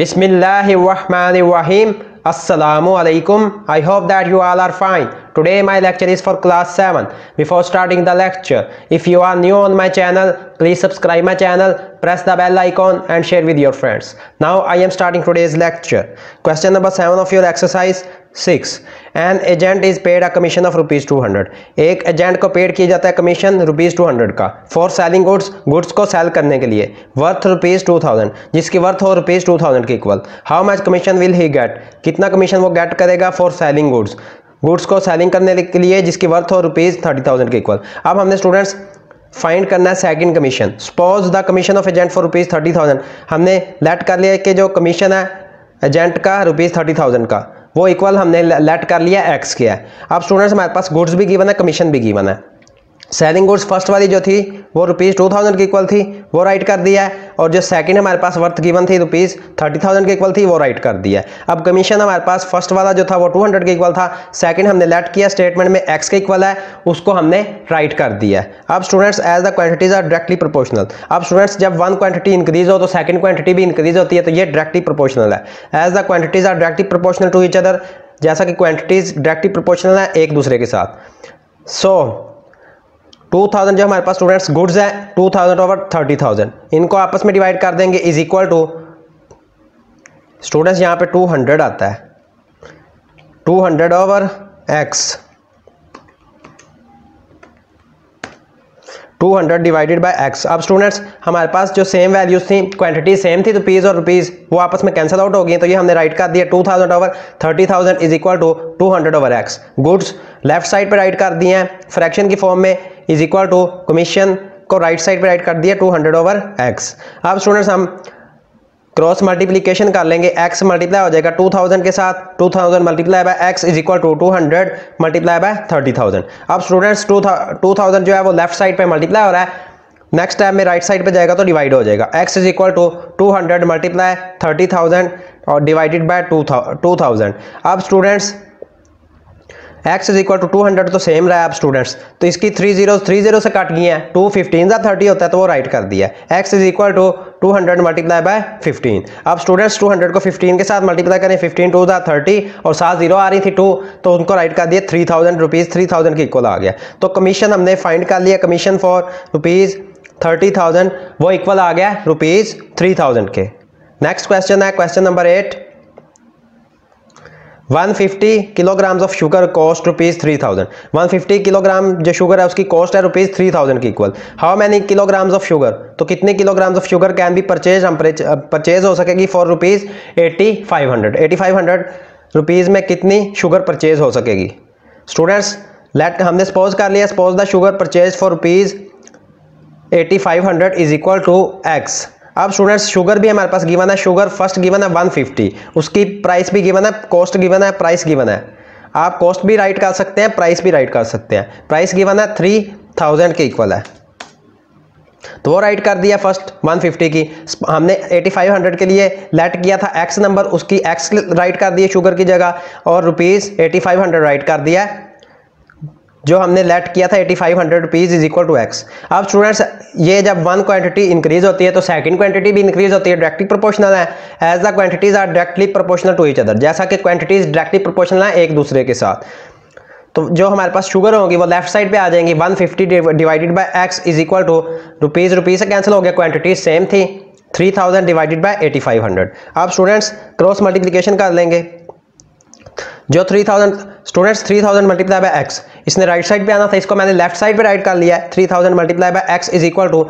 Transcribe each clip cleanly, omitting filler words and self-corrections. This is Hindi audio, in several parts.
Bismillahirrahmanirrahim. Assalamu alaikum. I hope that you all are fine. Today my lecture is for class 7. Before starting the lecture, if you are new on my channel, please subscribe my channel, press the bell icon and share with your friends. Now I am starting today's lecture. Question number 7 of your exercise 6. An agent is paid a commission of rupees 200. एक एजेंट को पेड किया जाता है कमीशन रुपीज़ 200 का फॉर सेलिंग गुड्स को सेल करने के लिए वर्थ रुपीज़ 2000 जिसकी वर्थ हो रुपीज़ 2000 के equal. How much commission will he get, कितना कमीशन वो गेट करेगा फॉर सेलिंग गुड्स को सेलिंग करने के लिए जिसकी वर्थ हो रुपीज़ 30,000 के इक्वल. अब हमने स्टूडेंट्स फाइंड करना है second commission. Suppose the commission of agent for rupees 30,000. हमने लेट कर लिया कि जो कमीशन है एजेंट का रुपीज़ 30,000 का वो इक्वल हमने लेट कर लिया एक्स किया है. अब स्टूडेंट्स हमारे पास गुड्स भी गिवन है, कमीशन भी गिवन है. सेलिंग गुड्स फर्स्ट वाली जो थी वो रुपीज़ 2000 की इक्वल थी वो राइट कर दिया है, और जो सेकंड हमारे पास वर्थ गिवन थी रुपीज़ 30,000 की इक्वल थी वो राइट कर दिया है. अब कमीशन हमारे पास फर्स्ट वाला जो था वो 200 के इक्वल था, सेकंड हमने लेट किया स्टेटमेंट में एक्स के इक्वल है उसको हमने राइट कर दिया है. अब students as the quantities are directly proportional. अब स्टूडेंट्स जब वन क्वांटिटी इंक्रीज हो तो सेकंड क्वांटिटी भी इंक्रीज होती है, तो ये डायरेक्टली प्रोपोर्शनल है. As the quantities are directly proportional to each other, जैसा कि क्वांटिटीज डायरेक्टली प्रोपोर्शनल है एक दूसरे के साथ. सो 2000 जो हमारे पास स्टूडेंट्स गुड्स है 2000 ओवर 30,000 इनको आपस में डिवाइड कर देंगे इज इक्वल टू स्टूडेंट्स यहाँ पे 200 आता है 200 over x 200 divided by x. अब स्टूडेंट्स हमारे पास जो सेम वैल्यूज थी क्वांटिटी सेम थी रुपीज़ और रुपीज़ वो आपस में कैंसिल आउट हो गई, तो ये हमने राइट कर दिया 2000 over 30,000 is equal to 200 over x. Goods left side पे राइट कर दिए हैं फ्रैक्शन की फॉर्म में इज इक्वल टू कमीशन को राइट साइड पे राइट कर दिया 200 ओवर एक्स. अब स्टूडेंट्स हम क्रॉस मल्टीप्लीकेशन कर लेंगे, x मल्टीप्लाई हो जाएगा 2000 के साथ 2000 multiply by x is equal to 200 multiply by 30,000. अब स्टूडेंट्स 2000 जो है वो लेफ्ट साइड पे मल्टीप्लाई हो रहा है, नेक्स्ट टाइम में राइट साइड पे जाएगा तो डिवाइड हो जाएगा. x is equal to 200 multiply 30,000 और डिवाइडेड बाय 2000. अब students x is equal to 200 तो सेम रहा है. अब स्टूडेंट्स तो इसकी 30 से कट गई हैं, 2 15 30 होता है तो वो राइट कर दिया. x is equal to 200 multiply by 15. अब स्टूडेंट्स 200 को 15 के साथ मल्टीप्लाई करें 15 2 30 और साथ जीरो आ रही थी 2 तो उनको राइट कर दिया 3000 रुपीज़ 3000 के इक्वल आ गया. तो कमीशन हमने फाइंड कर लिया, कमीशन फॉर रुपीज़ 30,000 वो इक्वल आ गया रुपीज़ 3000 के. नेक्स्ट क्वेश्चन है question number 8. 150 kilograms of sugar cost rupees 3000. 150 kilogram जो शुगर है उसकी कॉस्ट है रुपीज़ 3000 की equal. How many kilograms of sugar, तो कितने kilograms of sugar can be purchase हो सकेगी फॉर रुपीज़ 8500. 8500 रुपीज़ में कितनी शुगर परचेज हो सकेगी. स्टूडेंट्स लेट हमने सपोज कर लिया, suppose the sugar purchase for rupees 8500 is equal to x. अब स्टूडेंट्स शुगर भी हमारे पास गिवन है, शुगर फर्स्ट गिवन है 150, उसकी प्राइस भी गिवन है, कॉस्ट गिवन है, प्राइस गिवन है. आप कॉस्ट भी राइट कर सकते हैं, प्राइस भी राइट कर सकते हैं. प्राइस गिवन है 3000 के इक्वल है तो वो राइट कर दिया फर्स्ट 150 की. हमने 8500 के लिए लेट किया था एक्स नंबर, उसकी एक्स राइट कर दिए शुगर की जगह और रुपीज़ 8500 राइट कर दिया जो हमने लेट किया था 8500 rupees is equal to x. अब स्टूडेंट्स ये जब वन क्वांटिटी इंक्रीज होती है तो सेकंड क्वांटिटी भी इंक्रीज होती है, डायरेक्टली प्रोपोर्शनल है. As the quantities are directly proportional to each other, जैसा कि क्वांटिटीज डायरेक्टली प्रोपोर्शनल है एक दूसरे के साथ. तो जो हमारे पास शुगर होगी वो लेफ्ट साइड पे आ जाएंगी. 150 divided by x is equal to rupees से कैंसिल हो गया, क्वांटिटी सेम थी 3000 डिवाइडेड बाय 8500. अब स्टूडेंट्स क्रॉस मल्टीप्लीकेशन कर लेंगे. जो 3000 स्टूडेंट्स 3000 मल्टीप्लाई बाय एक्स इसने राइट साइड पे आना था, इसको मैंने लेफ्ट साइड पे राइट कर लिया है. 3000 multiply by x is equal to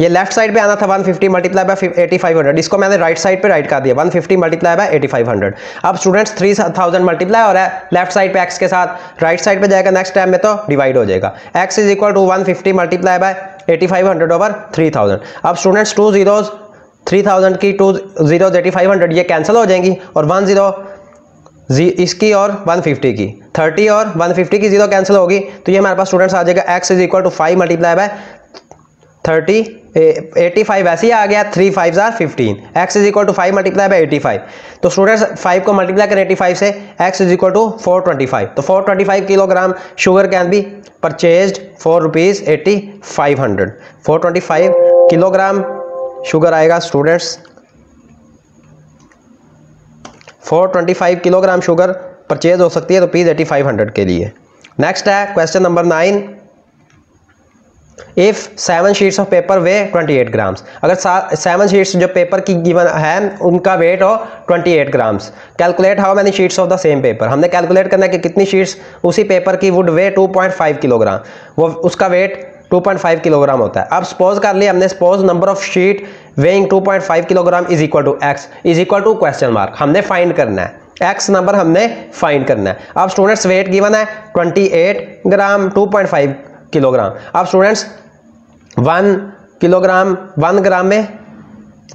ये लेफ्ट साइड पे आना था 150 मल्टीप्लाई बाय 8500, इसको मैंने राइट साइड पे राइट कर दिया 150 मल्टीप्लाई बाय 8500. अब स्टूडेंट्स 3000 मल्टीप्लाई हो रहा है लेफ्ट साइड पे एक्स के साथ, राइट साइड पे जाएगा नेक्स्ट टाइम में तो डिवाइड हो जाएगा. X is equal to 150 multiply by 8500 over 3000. अब स्टूडेंट्स 2 zeros 3000 की 2 zeros 8500 ये कैंसिल हो जाएंगी और 1 0 इसकी और 150 की 30 और 150 की जीरो कैंसिल होगी तो ये हमारे पास स्टूडेंट्स आ जाएगा x is equal to 5 multiply by 30 85 ऐसे ही आ गया 3 5 are 15. x is equal to 5 multiply by 85. तो स्टूडेंट्स 5 को मल्टीप्लाई करें 85 से x इज इक्वल टू 425. तो 425 kilogram sugar can be purchased for rupees 8500. 425 kilogram sugar आएगा स्टूडेंट्स 425 किलोग्राम शुगर परचेज हो सकती है रुपीज़ 8500 के लिए। नेक्स्ट है question number 9, if 7 sheets of paper way 28 grams, अगर 7 शीट्स जो पेपर की गिवन है उनका वेट हो 28 grams, calculate how many sheets of the same paper, हमने कैलकुलेट करना है कि कितनी शीट्स उसी पेपर की वुड वे 2.5 किलोग्राम, वो उसका वेट 2.5 किलोग्राम होता है। अब सपोज कर लिया हमने, suppose number of sheet weighing 2.5 kilogram is equal to x is equal to question mark, हमने फाइंड करना है, एक्स नंबर हमने फाइंड करना है। अब स्टूडेंट्स वेट गिवन है 28 ग्राम 2.5 किलोग्राम। अब स्टूडेंट्स 1 किलोग्राम 1 ग्राम में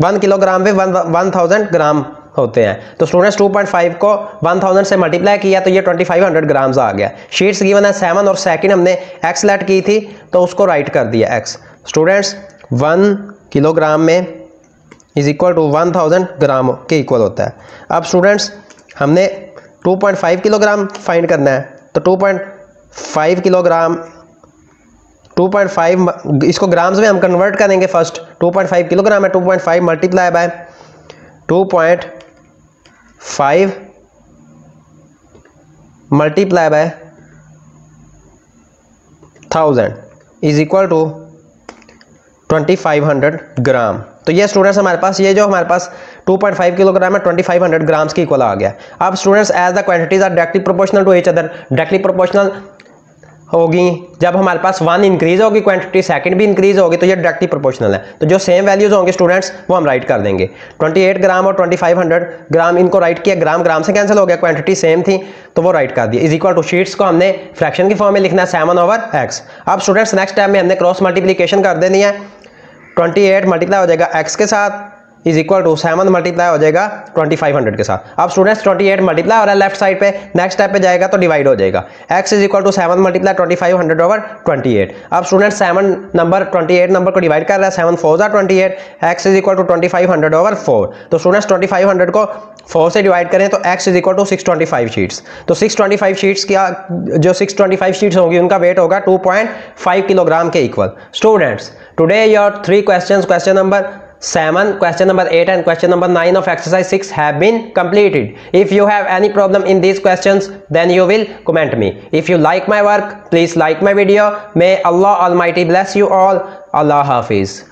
1 किलोग्राम में 1000 ग्राम होते हैं, तो स्टूडेंट्स 2.5 को 1000 से मल्टीप्लाई किया तो ये 2500 ग्राम्स आ गया। शीट्स गिवन है 7 और सेकंड हमने एक्स लेट की थी तो उसको राइट कर दिया एक्स। स्टूडेंट्स 1 किलोग्राम में इज इक्वल टू 1000 ग्राम के इक्वल होता है। अब स्टूडेंट्स हमने 2.5 किलोग्राम फाइंड करना है, तो 2.5 किलोग्राम 2.5 इसको ग्राम्स में हम कन्वर्ट करेंगे फर्स्ट। 2.5 किलोग्राम है, 2.5 multiply by 2.5 multiply by 1000 is equal to 2500 gram. तो ये स्टूडेंट्स हमारे पास ये जो हमारे पास 2.5 किलोग्राम है 2500 ग्राम्स की इक्वल आ गया। अब students as the quantities are directly proportional to each other, directly proportional होगी जब हमारे पास 1 इंक्रीज होगी क्वांटिटी, सेकंड भी इंक्रीज होगी, तो ये डायरेक्टली प्रोपोर्शनल है। तो जो सेम वैल्यूज होंगे स्टूडेंट्स वो हम राइट कर देंगे। 28 ग्राम और 2500 ग्राम इनको राइट किया, ग्राम ग्राम से कैंसिल हो गया, क्वांटिटी सेम थी तो वो राइट कर दिया। इज इक्वल टू शीट्स को हमने फ्रैक्शन की फॉर्म में लिखना है 7/x। अब स्टूडेंट्स नेक्स्ट टाइम में हमने क्रॉस मल्टीप्लीकेशन कर देनी है, 28 मल्टीप्लाई हो जाएगा x के साथ इज इक्वल टू 7 मल्टीप्लाई हो जाएगा 2500 के साथ। अब स्टूडेंट्स 28 मल्टीप्लाई हो रहा है लेफ्ट साइड पे, नेक्स्ट स्टेप पे जाएगा तो डिवाइड हो जाएगा, x is equal to 7 multiply 2500 over 28। अब स्टूडेंट्स 7 नंबर 28 नंबर को डिवाइड कर रहा है, 7 4 28, x is equal to 2500 over 4। तो स्टूडेंट्स 2500 को 4 से डिवाइड करें तो x is equal to 625 sheets. तो 625 शीट्स की जो 625 शीट्स होंगी उनका वेट होगा 2.5 किलोग्राम के equal. Students today your 3 questions, question number 7, question number 8 and question number 9 of exercise 6 have been completed. If you have any problem in these questions then you will comment me. If you like my work please like my video. May Allah Almighty bless you all. Allah Hafiz.